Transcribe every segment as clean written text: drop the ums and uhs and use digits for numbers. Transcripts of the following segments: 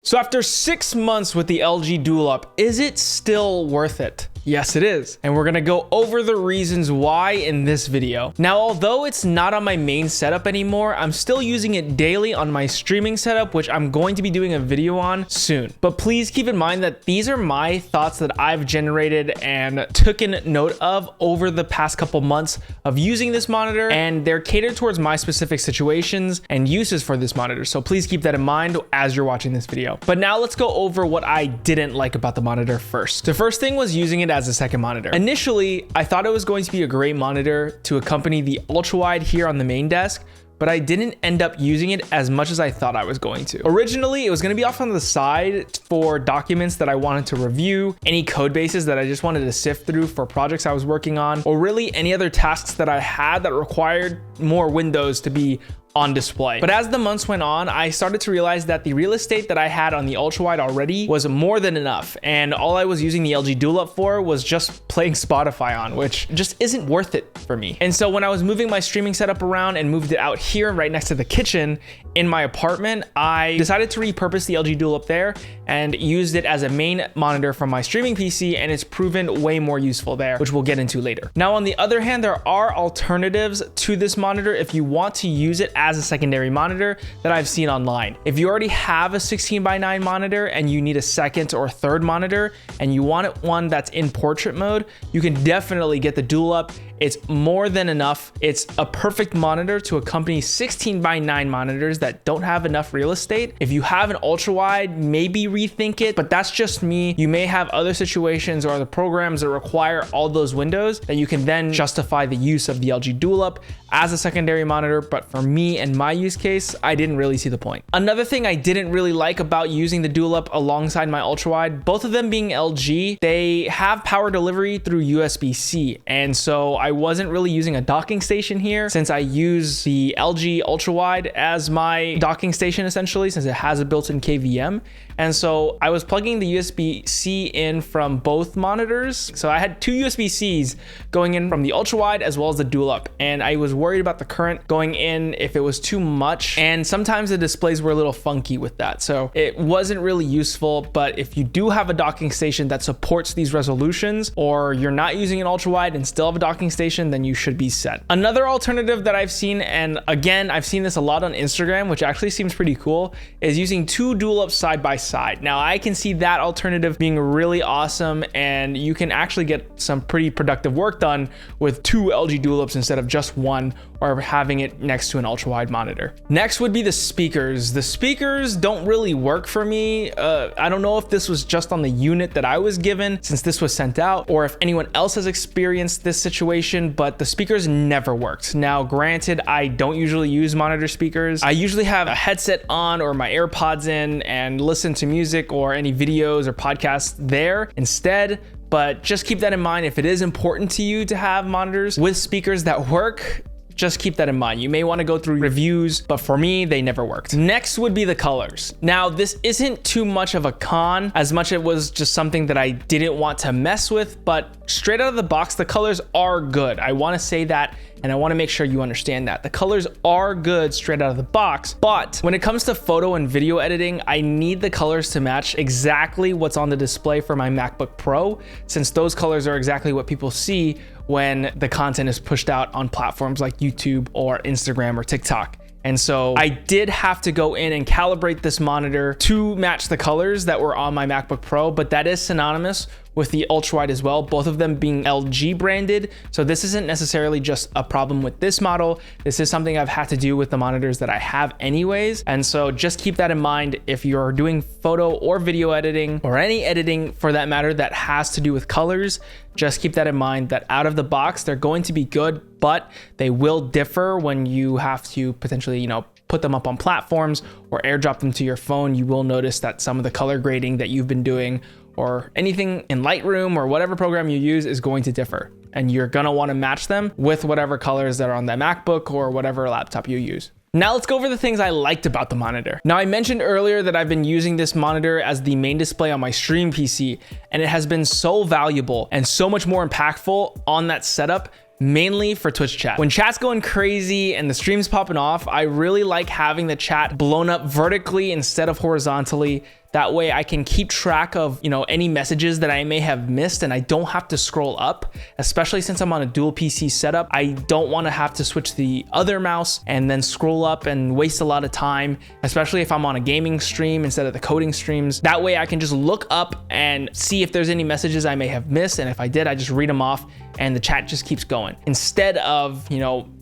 So after 6 months with the LG Dual Up, is it still worth it? Yes, it is. And we're gonna go over the reasons why in this video. Now, although it's not on my main setup anymore, I'm still using it daily on my streaming setup, which I'm going to be doing a video on soon. But please keep in mind that these are my thoughts that I've generated and taken note of over the past couple months of using this monitor, and they're catered towards my specific situations and uses for this monitor. So please keep that in mind as you're watching this video. But now let's go over what I didn't like about the monitor first. The first thing was using it as a second monitor. Initially, I thought it was going to be a great monitor to accompany the ultra wide here on the main desk, but I didn't end up using it as much as I thought I was going to. Originally, it was going to be off on the side for documents that I wanted to review, any code bases that I just wanted to sift through for projects I was working on, or really any other tasks that I had that required more windows to be on display. But as the months went on, I started to realize that the real estate that I had on the ultra wide already was more than enough. And all I was using the LG Dual Up for was just playing Spotify on, which just isn't worth it for me. And so when I was moving my streaming setup around and moved it out here right next to the kitchen in my apartment, I decided to repurpose the LG Dual Up there and used it as a main monitor from my streaming PC, and it's proven way more useful there, which we'll get into later. Now, on the other hand, there are alternatives to this monitor if you want to use it as a secondary monitor that I've seen online. If you already have a 16:9 monitor and you need a second or third monitor and you want one that's in portrait mode, you can definitely get the Dual Up. It's more than enough. It's a perfect monitor to accompany 16:9 monitors that don't have enough real estate. If you have an ultra wide, maybe rethink it, but that's just me. You may have other situations or other programs that require all those windows that you can then justify the use of the LG Dual Up as a secondary monitor. But for me and my use case, I didn't really see the point. Another thing I didn't really like about using the Dual Up alongside my ultra wide, both of them being LG, they have power delivery through USB-C. And so I wasn't really using a docking station here, since I use the LG ultra wide as my docking station essentially, since it has a built-in KVM. And so I was plugging the USB-C in from both monitors. So I had two USB-Cs going in from the ultra wide as well as the Dual Up. And I was worried about the current going in if it was too much. And sometimes the displays were a little funky with that. So it wasn't really useful. But if you do have a docking station that supports these resolutions, or you're not using an ultra wide and still have a docking station, then you should be set. Another alternative that I've seen, and again, I've seen this a lot on Instagram, which actually seems pretty cool, is using two Dual Ups side by side. Now, I can see that alternative being really awesome, and you can actually get some pretty productive work done with two LG Dual Ups instead of just one, or having it next to an ultra wide monitor. Next would be the speakers. The speakers don't really work for me. I don't know if this was just on the unit that I was given since this was sent out, or if anyone else has experienced this situation, but the speakers never worked. Now, granted, I don't usually use monitor speakers. I usually have a headset on or my AirPods in and listen to music or any videos or podcasts there instead. But just keep that in mind. If it is important to you to have monitors with speakers that work, just keep that in mind. You may want to go through reviews, but for me, they never worked. Next would be the colors. Now, this isn't too much of a con as much it was just something that I didn't want to mess with, but straight out of the box, the colors are good. I want to say that, and I want to make sure you understand that. The colors are good straight out of the box, but when it comes to photo and video editing, I need the colors to match exactly what's on the display for my MacBook Pro, since those colors are exactly what people see when the content is pushed out on platforms like YouTube or Instagram or TikTok. And so I did have to go in and calibrate this monitor to match the colors that were on my MacBook Pro, but that is synonymous with the ultra wide as well, both of them being LG branded. So this isn't necessarily just a problem with this model. This is something I've had to do with the monitors that I have anyways. And so just keep that in mind if you're doing photo or video editing, or any editing for that matter that has to do with colors. Just keep that in mind that out of the box, they're going to be good, but they will differ when you have to potentially, put them up on platforms or airdrop them to your phone. You will notice that some of the color grading that you've been doing or anything in Lightroom or whatever program you use is going to differ. And you're gonna wanna match them with whatever colors that are on that MacBook or whatever laptop you use. Now let's go over the things I liked about the monitor. Now, I mentioned earlier that I've been using this monitor as the main display on my stream PC, and it has been so valuable and so much more impactful on that setup, mainly for Twitch chat. When chat's going crazy and the stream's popping off, I really like having the chat blown up vertically instead of horizontally. That way I can keep track of, any messages that I may have missed, and I don't have to scroll up, especially since I'm on a dual PC setup. I don't want to have to switch the other mouse and then scroll up and waste a lot of time, especially if I'm on a gaming stream instead of the coding streams. That way I can just look up and see if there's any messages I may have missed, and if I did, I just read them off and the chat just keeps going. Instead of,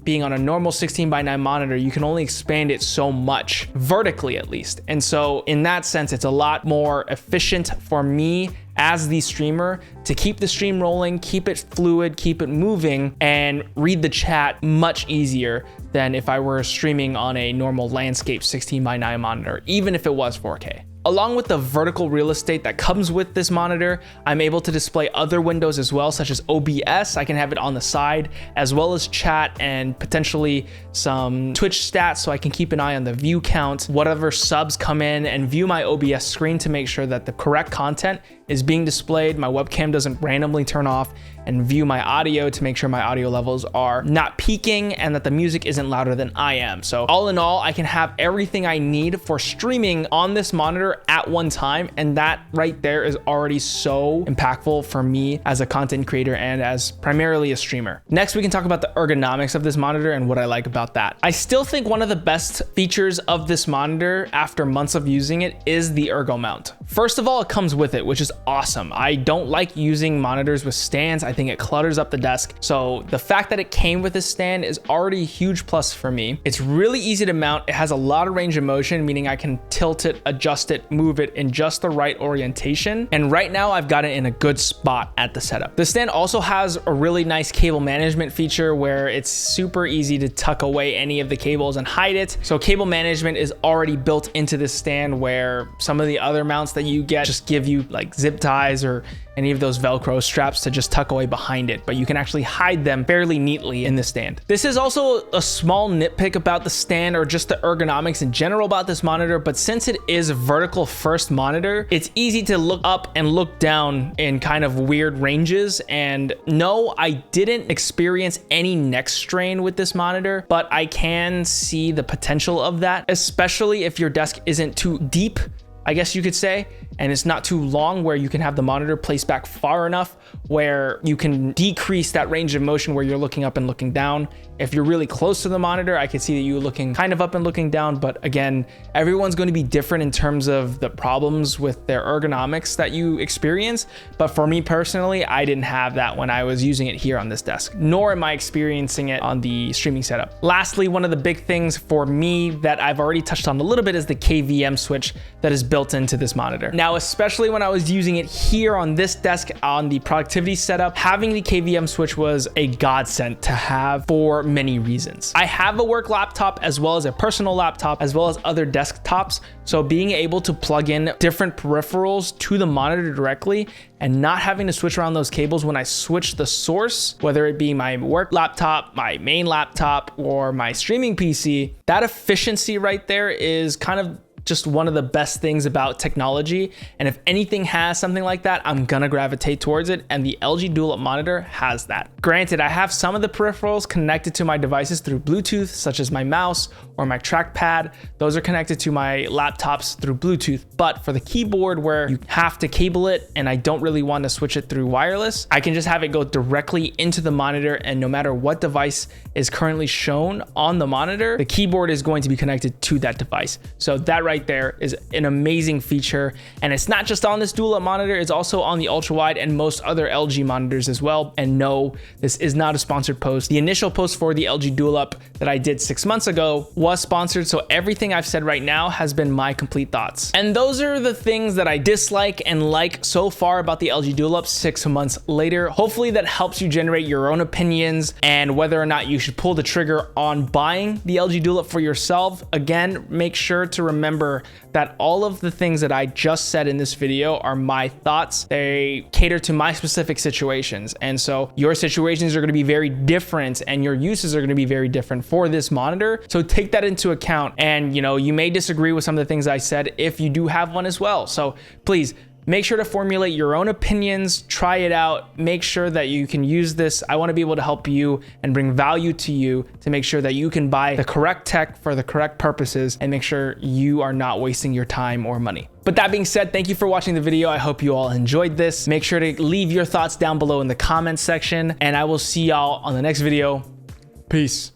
being on a normal 16:9 monitor, you can only expand it so much, vertically at least. And so in that sense, it's a lot more efficient for me as the streamer to keep the stream rolling, keep it fluid, keep it moving, and read the chat much easier than if I were streaming on a normal landscape 16:9 monitor, even if it was 4K. Along with the vertical real estate that comes with this monitor, I'm able to display other windows as well, such as OBS. I can have it on the side, as well as chat and potentially some Twitch stats, so I can keep an eye on the view count, whatever subs come in, and view my OBS screen to make sure that the correct content is being displayed, my webcam doesn't randomly turn off, and view my audio to make sure my audio levels are not peaking and that the music isn't louder than I am. So all in all, I can have everything I need for streaming on this monitor at one time, and that right there is already so impactful for me as a content creator and as primarily a streamer. Next, we can talk about the ergonomics of this monitor and what I like about that. I still think one of the best features of this monitor after months of using it is the ergo mount. First of all, it comes with it, which is awesome. I don't like using monitors with stands. I think it clutters up the desk. So the fact that it came with a stand is already a huge plus for me. It's really easy to mount. It has a lot of range of motion, meaning I can tilt it, adjust it, move it in just the right orientation. And right now I've got it in a good spot at the setup. The stand also has a really nice cable management feature where it's super easy to tuck away any of the cables and hide it. So cable management is already built into this stand, where some of the other mounts that you get just give you like zip ties or any of those Velcro straps to just tuck away behind it, but you can actually hide them fairly neatly in the stand. This is also a small nitpick about the stand, or just the ergonomics in general about this monitor, but since it is a vertical first monitor, it's easy to look up and look down in kind of weird ranges. And no, I didn't experience any neck strain with this monitor, but I can see the potential of that, especially if your desk isn't too deep, I guess you could say, and it's not too long, where you can have the monitor placed back far enough where you can decrease that range of motion where you're looking up and looking down. If you're really close to the monitor, I could see that you looking kind of up and looking down, but again, everyone's going to be different in terms of the problems with their ergonomics that you experience. But for me personally, I didn't have that when I was using it here on this desk, nor am I experiencing it on the streaming setup. Lastly, one of the big things for me that I've already touched on a little bit is the KVM switch that is built into this monitor. Now, especially when I was using it here on this desk on the productivity setup, having the KVM switch was a godsend to have for many reasons. I have a work laptop as well as a personal laptop as well as other desktops, so being able to plug in different peripherals to the monitor directly and not having to switch around those cables when I switch the source, whether it be my work laptop, my main laptop, or my streaming PC, that efficiency right there is kind of just one of the best things about technology. And if anything has something like that, I'm gonna gravitate towards it, and the LG Dual Up monitor has that. Granted, I have some of the peripherals connected to my devices through Bluetooth, such as my mouse or my trackpad. Those are connected to my laptops through Bluetooth, but for the keyboard where you have to cable it and I don't really want to switch it through wireless, I can just have it go directly into the monitor, and no matter what device is currently shown on the monitor, the keyboard is going to be connected to that device. So that right there is an amazing feature, and it's not just on this Dual Up monitor, it's also on the ultra wide and most other LG monitors as well. And no, this is not a sponsored post. The initial post for the LG Dual Up that I did 6 months ago was sponsored, so everything I've said right now has been my complete thoughts. And those are the things that I dislike and like so far about the LG Dual Up 6 months later. Hopefully that helps you generate your own opinions and whether or not you should pull the trigger on buying the LG Dual Up for yourself. Again, make sure to remember that all of the things that I just said in this video are my thoughts. They cater to my specific situations. And so your situations are going to be very different and your uses are going to be very different for this monitor. So take that into account. And you may disagree with some of the things I said if you do have one as well. So please Make sure to formulate your own opinions, try it out, make sure that you can use this. I want to be able to help you and bring value to you to make sure that you can buy the correct tech for the correct purposes and make sure you are not wasting your time or money. But that being said, thank you for watching the video. I hope you all enjoyed this. Make sure to leave your thoughts down below in the comments section, and I will see y'all on the next video. Peace.